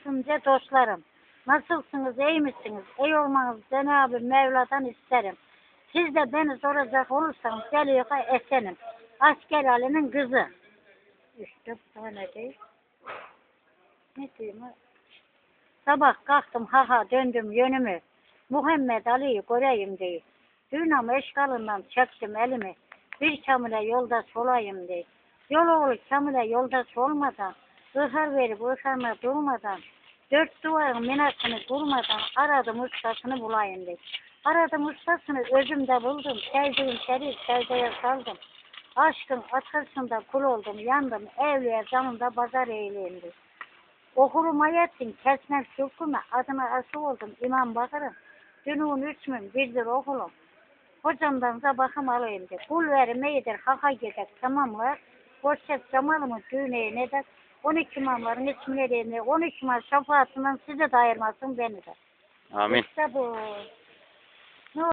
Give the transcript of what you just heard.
cümle dostlarım. Nasılsınız, iyi misiniz? İyi olmanızı Cenab-ı Mevla'dan isterim. Siz de beni soracak olursanız Zeliha Esen'im. Asker Ali'nin kızı. İşte bu ne değil. Ne diyeyim? Sabah kalktım döndüm yönümü. Muhammed Ali'yi göreyim diye. Dünam eşkalından çektim elimi. Bir kamile yoldaş olayım diye. Yol oğlu kamile yoldaş olmadan, ıhar verip ıharına durmadan, dört duvarın minasını kurmadan aradım ustasını bulayım diye. Aradım ustasını özümde buldum. Sevdiğim şerif sevdeye saldım. Aşkın atkısında kul oldum, yandım. Evliye zamında pazar eğleyim diye. Okurum ayetsin, kesmem sürküme, adına aşı oldum, İmam Bakır'ım. Dünün üçmüm, birdir okulum. Hocamdan da bakım alayım diye. Kul verim iyidir, haka gider, tamamlar. Boşçak Cemal'ımın düğüneye ne der? 12 imamların ismini vereyim diye. 12 imam şefaatinden size de ayırmasın beni de. Amin. İşte bu.